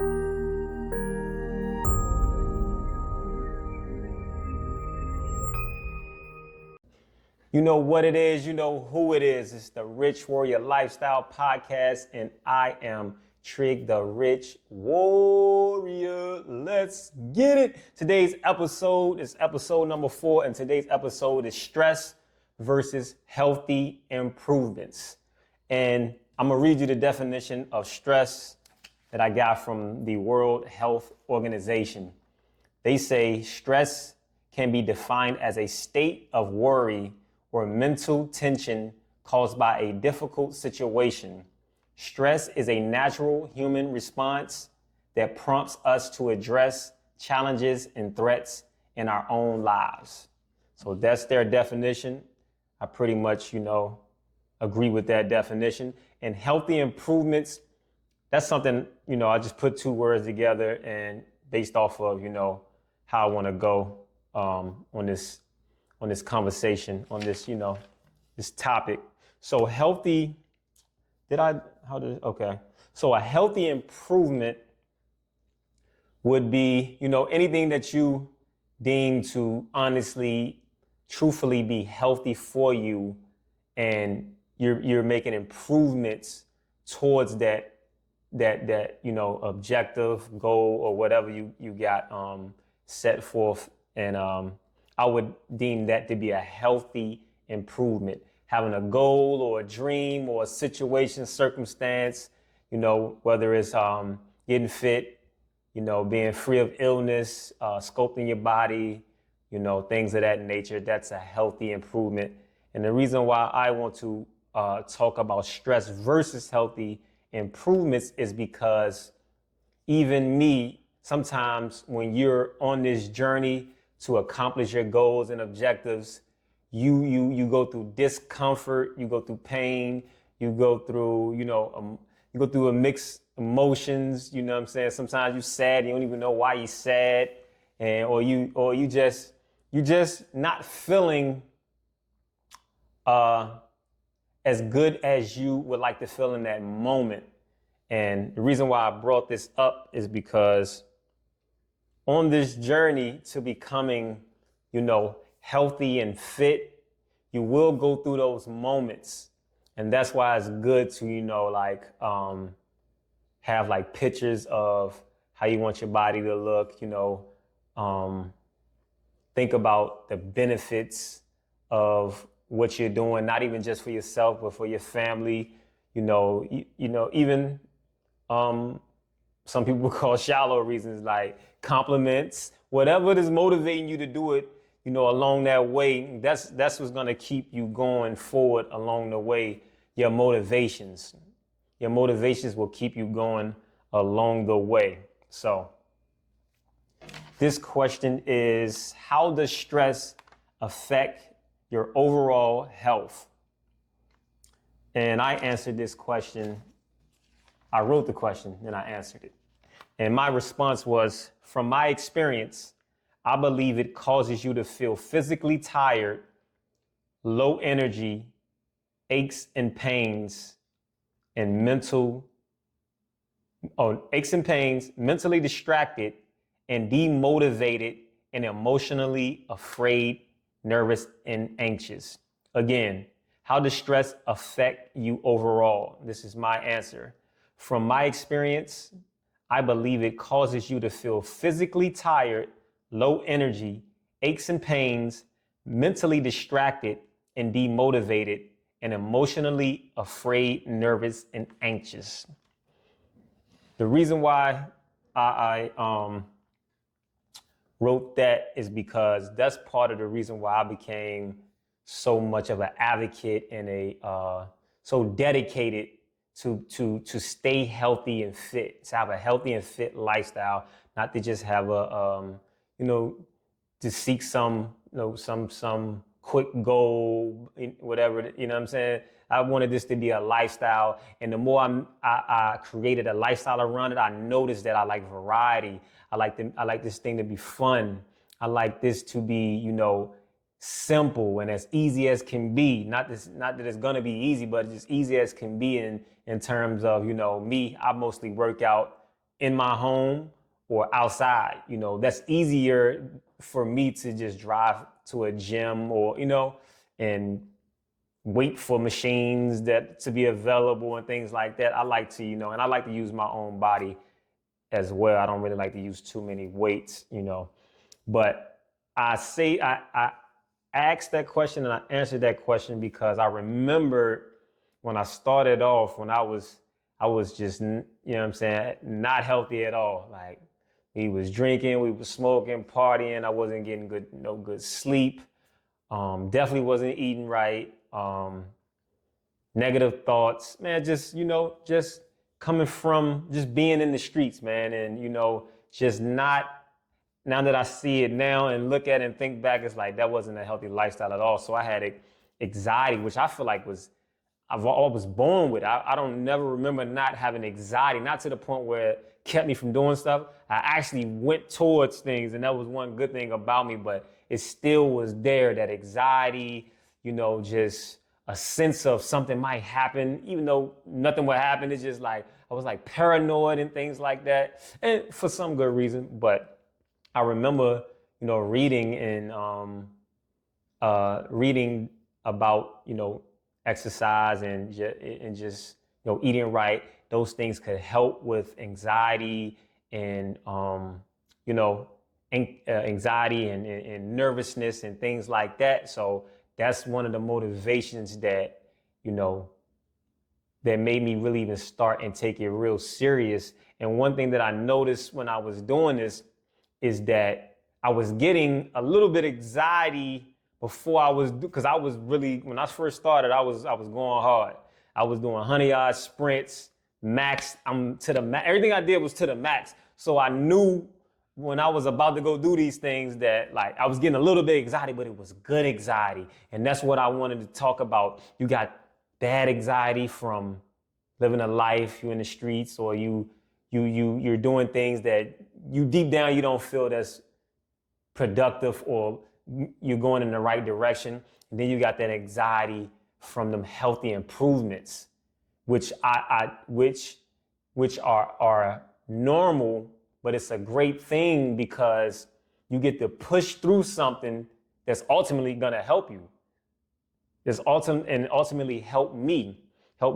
You know what it is, you know who it is. It's the Rich Warrior Lifestyle Podcast, and I am Trig the Rich Warrior. Let's get it. Today's episode is episode number 4, and today's episode is stress versus healthy improvements. And I'm gonna read you the definition of stress that I got from the World Health Organization. They say stress can be defined as a state of worry or mental tension caused by a difficult situation. Stress is a natural human response that prompts us to address challenges and threats in our own lives. So that's their definition. I pretty much, agree with that definition. And healthy improvements, that's something, I just put two words together and based off of, how I want to go on this conversation, on this, this topic. So So a healthy improvement would be, anything that you deem to honestly, truthfully be healthy for you, and you're making improvements towards that objective goal or whatever you got set forth. And I would deem that to be a healthy improvement. Having a goal or a dream or a situation, circumstance, whether it's getting fit, being free of illness, sculpting your body, things of that nature, that's a healthy improvement. And the reason why I want to talk about stress versus healthy improvements is because even me, sometimes when you're on this journey to accomplish your goals and objectives, you go through discomfort, you go through pain, you go through, a mixed emotions, you know what I'm saying? Sometimes you're sad, you don't even know why you're sad, or you just not feeling as good as you would like to feel in that moment. And the reason why I brought this up is because on this journey to becoming, healthy and fit, you will go through those moments. And that's why it's good to, have like pictures of how you want your body to look, think about the benefits of what you're doing, not even just for yourself, but for your family, even, some people call shallow reasons like compliments, whatever is motivating you to do it, along that way. That's what's going to keep you going forward along the way. Your motivations will keep you going along the way. So this question is, how does stress affect your overall health? And I answered this question. I wrote the question, then I answered it. And my response was, from my experience, I believe it causes you to feel physically tired, low energy, aches and pains, mentally distracted, and demotivated, and emotionally afraid, nervous, and anxious. Again, how does stress affect you overall? This is my answer. From my experience, I believe it causes you to feel physically tired, low energy, aches and pains, mentally distracted and demotivated, and emotionally afraid, nervous, and anxious. The reason why I wrote that is because that's part of the reason why I became so much of an advocate and so dedicated to stay healthy and fit, to have a healthy and fit lifestyle, not to just have to seek some quick goal, whatever, what I'm saying? I wanted this to be a lifestyle. And the more I created a lifestyle around it, I noticed that I like variety. I like this thing to be fun. I like this to be, simple and as easy as can be. Not that it's gonna be easy, but as easy as can be in terms of, me. I mostly work out in my home or outside. That's easier for me to just drive to a gym or, and wait for machines that to be available and things like that. I like to, and I like to use my own body as well. I don't really like to use too many weights, but I asked that question and I answered that question because I remember when I started off, when I was just, what I'm saying, not healthy at all. Like, we was drinking, we was smoking, partying. I wasn't getting good sleep. Definitely wasn't eating right. Negative thoughts, man, just coming from just being in the streets, man. And, just not, now that I see it now and look at it and think back, it's like, that wasn't a healthy lifestyle at all. So I had anxiety, which I feel like I was born with. I don't never remember not having anxiety, not to the point where it kept me from doing stuff. I actually went towards things, and that was one good thing about me, but it still was there, that anxiety, just a sense of something might happen, even though nothing would happen. It's just like, I was like paranoid and things like that. And for some good reason, but I remember, reading and reading about, exercise and just eating right. Those things could help with anxiety and anxiety and nervousness and things like that. So that's one of the motivations that that made me really even start and take it real serious. And one thing that I noticed when I was doing this is that I was getting a little bit anxiety before because I was really, when I first started, I was going hard. I was doing 100-yard sprints, max. I'm to the max. Everything I did was to the max. So I knew when I was about to go do these things that, like, I was getting a little bit of anxiety, but it was good anxiety. And that's what I wanted to talk about. You got bad anxiety from living a life, you in the streets, or you're doing things that you deep down you don't feel that's productive or you're going in the right direction. And then you got that anxiety from them healthy improvements, which which are normal, but it's a great thing because you get to push through something that's ultimately gonna help you. Ultimately help me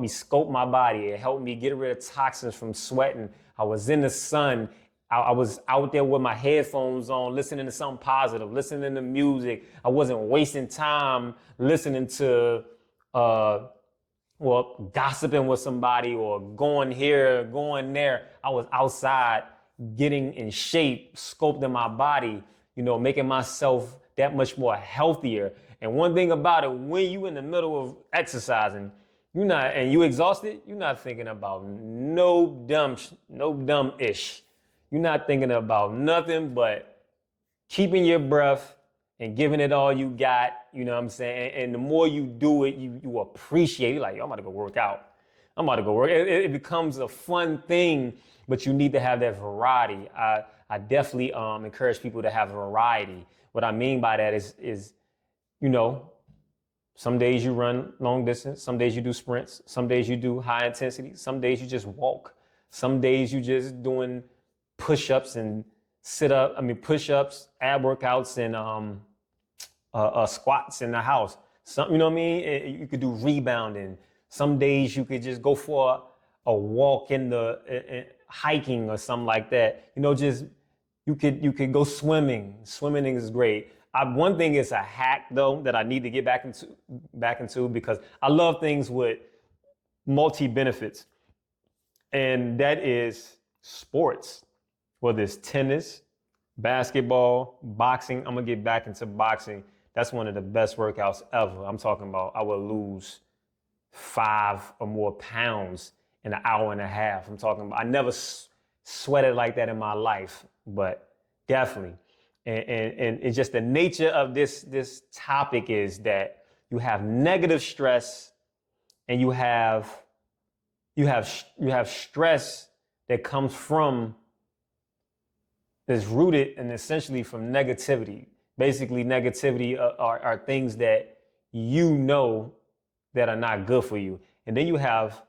scope my body. It helped me get rid of toxins from sweating. I was in the sun. I was out there with my headphones on, listening to something positive, listening to music. I wasn't wasting time listening to, gossiping with somebody or going here, going there. I was outside getting in shape, sculpting my body, making myself that much more healthier. And one thing about it, when you in the middle of exercising, and you exhausted, you're not thinking about no dumb ish. You're not thinking about nothing but keeping your breath and giving it all you got, you know what I'm saying? And the more you do it, you appreciate it. You're like, yo, I'm about to go work out. I'm about to go work. It becomes a fun thing, but you need to have that variety. I definitely encourage people to have variety. What I mean by that is some days you run long distance, some days you do sprints, some days you do high intensity, some days you just walk, some days you just doing push-ups and push-ups, ab workouts, and squats in the house. Some, you could do rebounding. Some days you could just go for a walk in the hiking or something like that. Just you could go swimming. Swimming is great. One thing is a hack though that I need to get back into because I love things with multi benefits, and that is sports. Whether it's tennis, basketball, boxing. I'm gonna get back into boxing. That's one of the best workouts ever. I'm talking about I will lose 5 or more pounds in an hour and a half. I'm talking about I never sweated like that in my life, but definitely. And it's just the nature of this topic is that you have negative stress and you have stress that comes from is rooted and essentially from negativity. Basically, negativity are things that that are not good for you. And then you have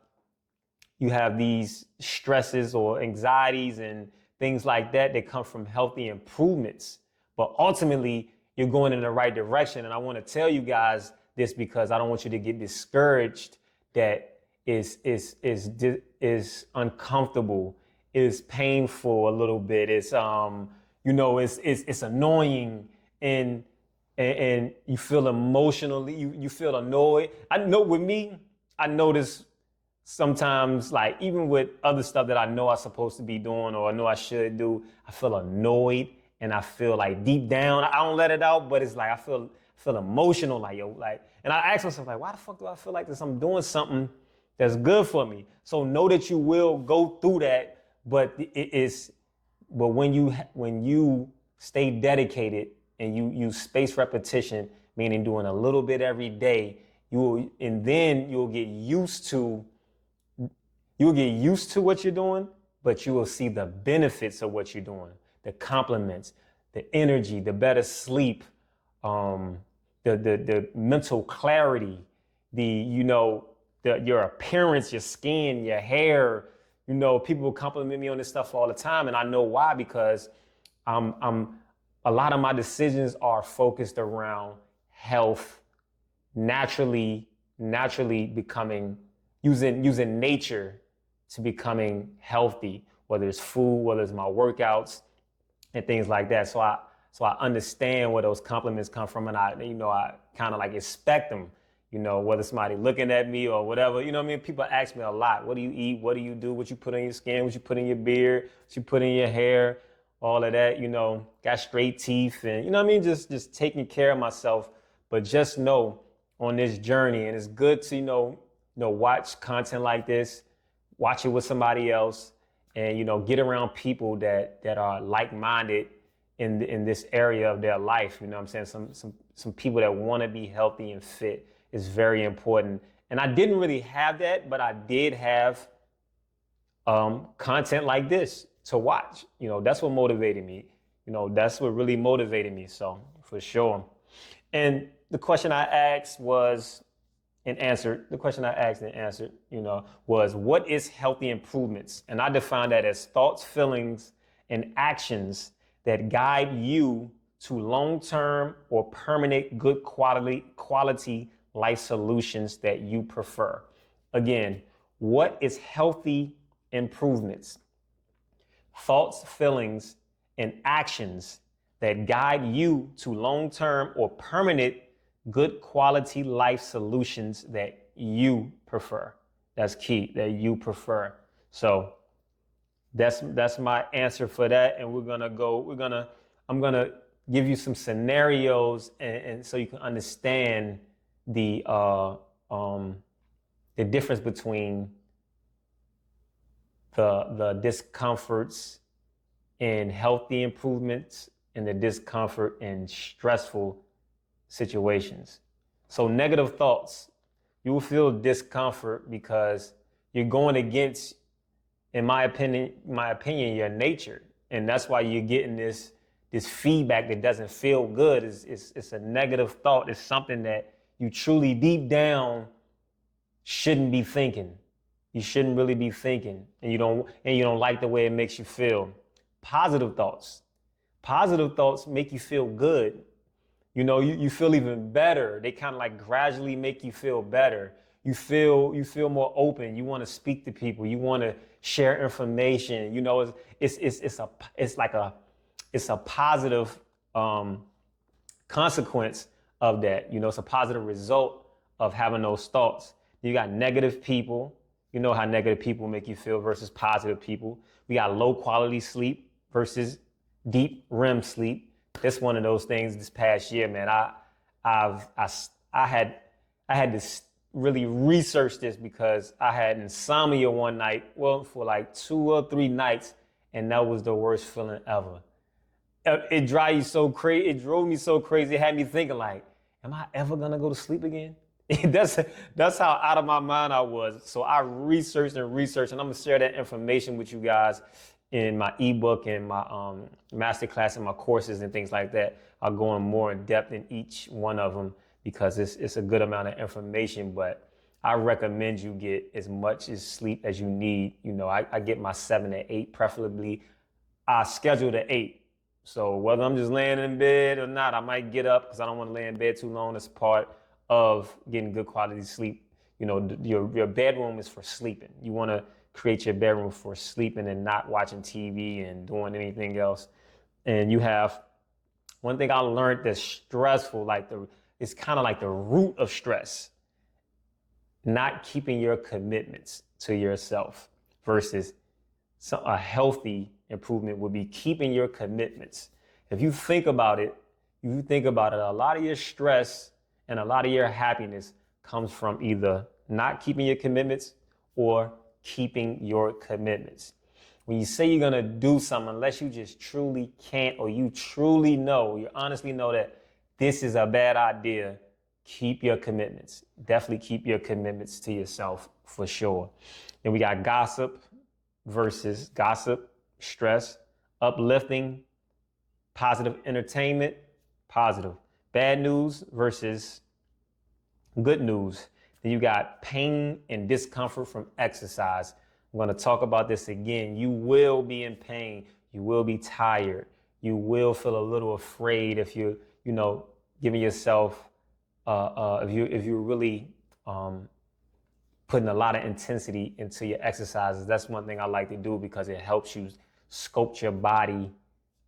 you have these stresses or anxieties and things like that come from healthy improvements. But ultimately, you're going in the right direction. And I want to tell you guys this because I don't want you to get discouraged that is uncomfortable, is painful a little bit. It's it's annoying and you feel emotionally, you feel annoyed. I know with me, I notice sometimes, like even with other stuff that I know I'm supposed to be doing or I know I should do, I feel annoyed and I feel like deep down, I don't let it out, but it's like I feel emotional, like and I ask myself, like, why the fuck do I feel like this? I'm doing something that's good for me. So know that you will go through that, but but when you stay dedicated and you use spaced repetition, meaning doing a little bit every day, then you'll get used to what you're doing, but you will see the benefits of what you're doing, the compliments, the energy, the better sleep, the mental clarity, your appearance, your skin, your hair. People compliment me on this stuff all the time, and I know why, because a lot of my decisions are focused around health, naturally becoming, using nature to becoming healthy, whether it's food, whether it's my workouts and things like that. So I understand where those compliments come from, and I kind of like expect them, whether somebody looking at me or whatever. What I mean? People ask me a lot, what do you eat? What do you do? What you put on your skin? What you put in your beard? What you put in your hair? All of that, got straight teeth and, what I mean? Just taking care of myself. But just know on this journey, and it's good to, watch content like this, watch it with somebody else, and, get around people that are like-minded in this area of their life. You know what I'm saying? Some people that want to be healthy and fit is very important. And I didn't really have that, but I did have content like this to watch. That's what motivated me. That's what really motivated me. So for sure. And the question I asked and answered, was what is healthy improvements? And I defined that as thoughts, feelings, and actions that guide you to long-term or permanent good quality life solutions that you prefer. Again, what is healthy improvements? Thoughts, feelings, and actions that guide you to long-term or permanent good quality life solutions that you prefer. That's key, that you prefer. So that's my answer for that. And I'm gonna give you some scenarios and so you can understand the difference between the discomforts in healthy improvements and the discomfort in stressful situations. So negative thoughts, you will feel discomfort because you're going against, in my opinion, your nature. And that's why you're getting this feedback that doesn't feel good. It's a negative thought. It's something that you truly deep down shouldn't be thinking. You shouldn't really be thinking, and you don't like the way it makes you feel. Positive thoughts make you feel good. You feel even better. They kind of like gradually make you feel better. You feel more open. You want to speak to people. You want to share information. It's a positive consequence of that. It's a positive result of having those thoughts. You got negative people. You know how negative people make you feel versus positive people. We got low quality sleep versus deep REM sleep. That's one of those things this past year, man. I had to really research this because I had insomnia one night, for like 2 or 3 nights, and that was the worst feeling ever. It drove me so crazy. It had me thinking like, am I ever gonna go to sleep again? That's how out of my mind I was. So I researched, and I'm gonna share that information with you guys in my ebook and my masterclass and my courses and things like that. I'll go in more in depth in each one of them because it's a good amount of information. But I recommend you get as much as sleep as you need. I get my 7 to 8, preferably. I schedule to 8. So whether I'm just laying in bed or not, I might get up because I don't want to lay in bed too long. That's part of getting good quality sleep. Your bedroom is for sleeping. You want to create your bedroom for sleeping and not watching TV and doing anything else. And you have one thing I learned that's stressful, it's kind of like the root of stress, not keeping your commitments to yourself versus a healthy improvement would be keeping your commitments. If you think about it, a lot of your stress and a lot of your happiness comes from either not keeping your commitments or keeping your commitments. When you say you're going to do something, unless you just truly can't, or you honestly know that this is a bad idea, keep your commitments. Definitely keep your commitments to yourself for sure. Then we got gossip versus gossip, stress, uplifting, positive entertainment, positive. Bad news versus good news. Then you got pain and discomfort from exercise. I'm going to talk about this again. You will be in pain. You will be tired. You will feel a little afraid if you're, giving yourself, if you're really putting a lot of intensity into your exercises. That's one thing I like to do because it helps you sculpt your body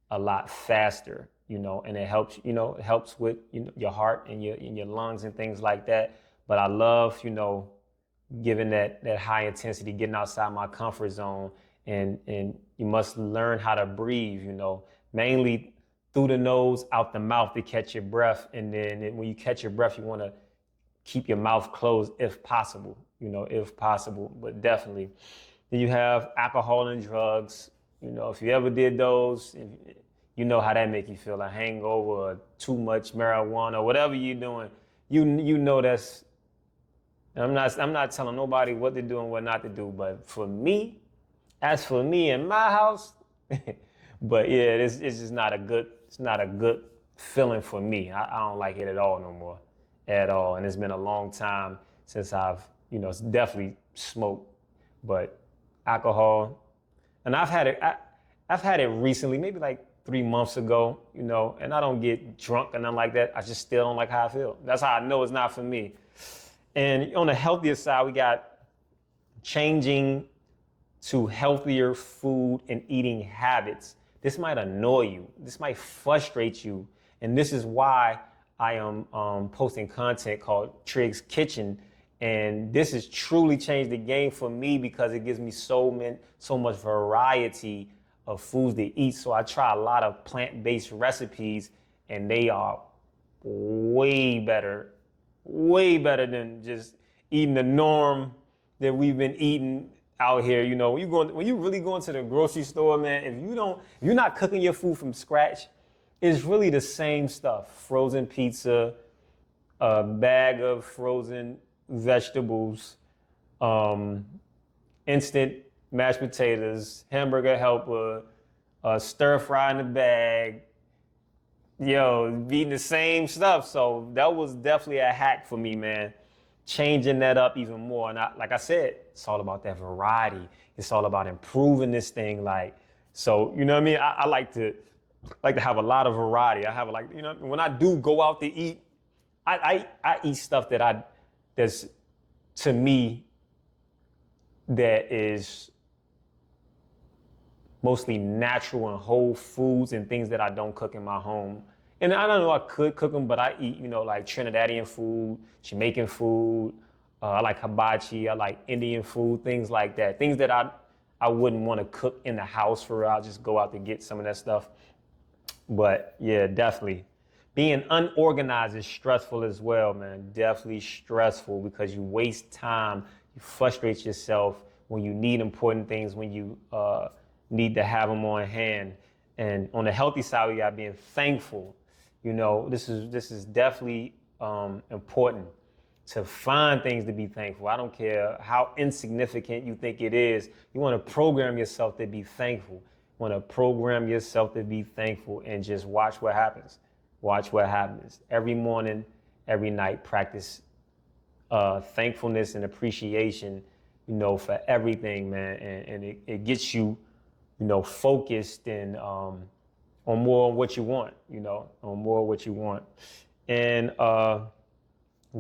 a lot faster, and it helps with your heart and your lungs and things like that. But I love, giving that high intensity, getting outside my comfort zone, and you must learn how to breathe, mainly through the nose, out the mouth to catch your breath. And then when you catch your breath, you want to keep your mouth closed if possible, but definitely. Then you have alcohol and drugs. If you ever did those, you know how that make you feel, a hangover, or too much marijuana, whatever you're doing, that's, I'm not telling nobody what to do and what not to do, but as for me in my house, but yeah, it's just not a good feeling for me. I don't like it at all no more, at all. And it's been a long time since I've, it's definitely smoked, but alcohol, and I've had it recently, maybe like 3 months ago, and I don't get drunk and nothing like that. I just still don't like how I feel. That's how I know it's not for me. And on the healthier side, we got changing to healthier food and eating habits. This might annoy you. This might frustrate you. And this is why I am posting content called Trig's Kitchen. And this has truly changed the game for me because it gives me so much variety of foods to eat. So I try a lot of plant-based recipes, and they are way better than just eating the norm that we've been eating out here. When you really go into the grocery store, man, if you're not cooking your food from scratch, it's really the same stuff. Frozen pizza, a bag of frozen vegetables, instant mashed potatoes, hamburger helper, stir fry in the bag, eating the same stuff. So that was definitely a hack for me, man. Changing that up even more. And like I said, it's all about that variety. It's all about improving this thing. So, you know what I mean? I like to have a lot of variety. I have when I do go out to eat, I eat stuff that's to me, that is mostly natural and whole foods and things that I don't cook in my home. And I don't know, I could cook them, but I eat, like Trinidadian food, Jamaican food. I like hibachi. I like Indian food, things like that. Things that I wouldn't want to cook in the house for real. I'll just go out to get some of that stuff. But yeah, definitely. Being unorganized is stressful as well, man. Definitely stressful because you waste time. You frustrate yourself when you need important things, when you need to have them on hand. And on the healthy side, we got being thankful. This is definitely important to find things to be thankful. I don't care how insignificant you think it is. You want to program yourself to be thankful. You want to program yourself to be thankful and just watch what happens. Watch what happens. Every morning, every night, practice thankfulness and appreciation, for everything, man. And it gets you, focused and on more of what you want, on more of what you want. And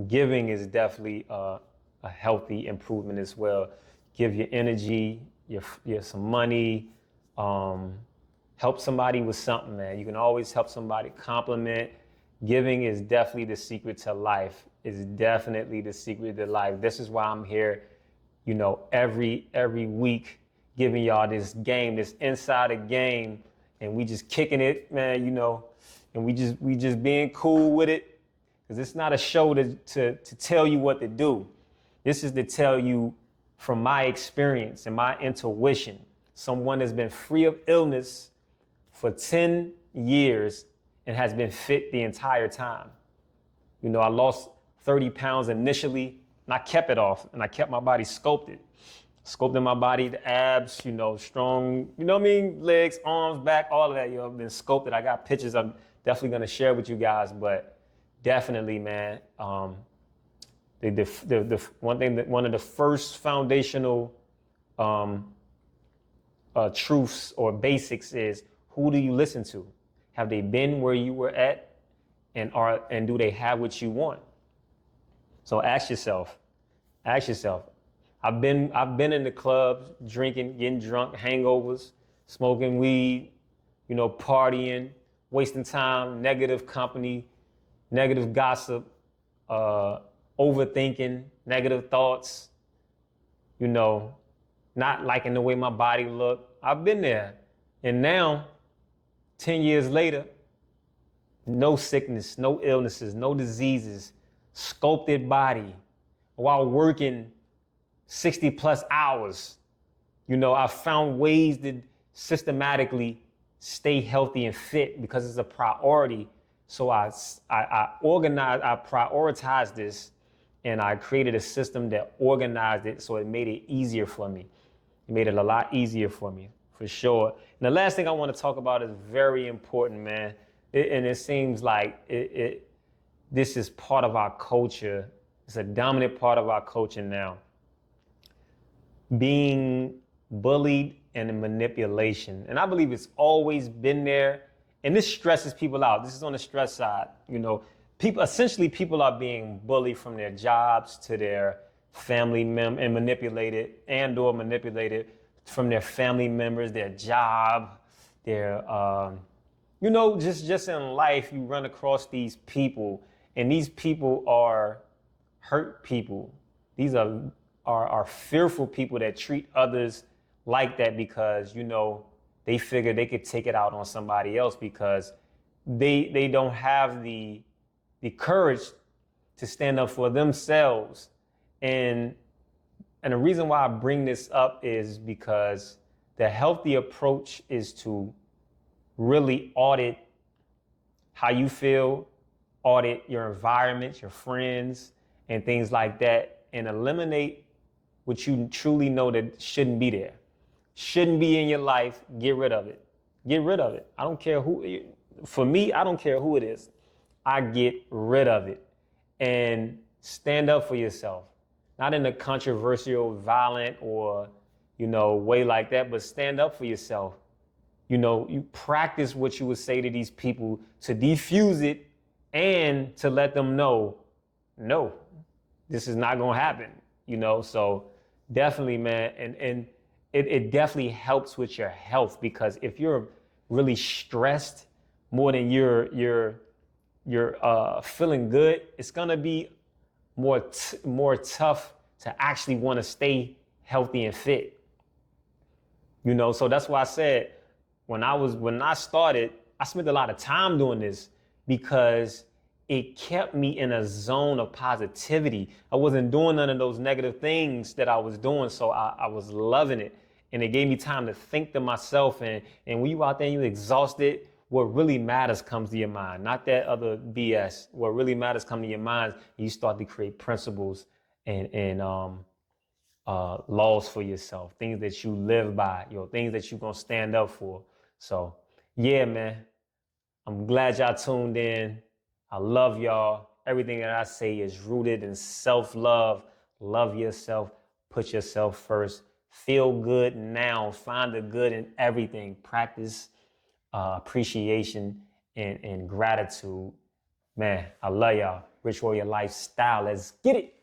giving is definitely a healthy improvement as well. Give your energy, your some money, help somebody with something, man. You can always help somebody. Compliment. Giving is definitely the secret to life. Is definitely the secret to life. This is why I'm here, every week, giving y'all this game, this insider game, and we just kicking it, man. And we just being cool with it, because it's not a show to tell you what to do. This is to tell you from my experience and my intuition. Someone that's been free of illness for 10 years and has been fit the entire time. I lost 30 pounds initially, and I kept it off, and I kept my body sculpted. Sculpting my body, the abs, strong, legs, arms, back, all of that, been sculpted. I got pictures I'm definitely gonna share with you guys, but definitely, man, the one thing that one of the first foundational truths or basics is, who do you listen to? Have they been where you were at, and do they have what you want? So ask yourself. I've been in the clubs, drinking, getting drunk, hangovers, smoking weed, partying, wasting time, negative company, negative gossip, overthinking, negative thoughts, not liking the way my body looked. I've been there. And now, 10 years later, no sickness, no illnesses, no diseases, sculpted body, while working 60 plus hours. I found ways to systematically stay healthy and fit because it's a priority. So I prioritized this, and I created a system that organized it, so it made it easier for me. It made it a lot easier for me, for sure. And the last thing I want to talk about is very important, man. And it seems like this is part of our culture. It's a dominant part of our culture now. Being bullied and manipulation. And I believe it's always been there. And this stresses people out. This is on the stress side. People are being bullied from their jobs to their family and manipulated from their family members, their job, their, just in life, you run across these people, and these people are hurt people. These are fearful people that treat others like that because, they figure they could take it out on somebody else because they don't have the courage to stand up for themselves. And the reason why I bring this up is because the healthy approach is to really audit how you feel, audit your environment, your friends, and things like that, and eliminate what you truly know that shouldn't be there. Shouldn't be in your life. Get rid of it. Get rid of it. I don't care who. For me, I don't care who it is. I get rid of it and stand up for yourself. Not in a controversial, violent, or way like that, but stand up for yourself. You practice what you would say to these people to defuse it and to let them know, no, this is not gonna happen. So definitely, man, and it definitely helps with your health, because if you're really stressed more than you're feeling good, it's gonna be more tough to actually want to stay healthy and fit. So that's why I said when I started, I spent a lot of time doing this because it kept me in a zone of positivity. I wasn't doing none of those negative things that I was doing, so I was loving it. And it gave me time to think to myself, and when you out there and you're exhausted, what really matters comes to your mind, not that other BS. What really matters comes to your mind, and you start to create principles and laws for yourself, things that you live by, things that you're gonna stand up for. So yeah, man, I'm glad y'all tuned in. I love y'all. Everything that I say is rooted in self-love. Love yourself. Put yourself first. Feel good now. Find the good in everything. Practice appreciation and gratitude. Man, I love y'all. Rich Warrior Lifestyle. Let's get it.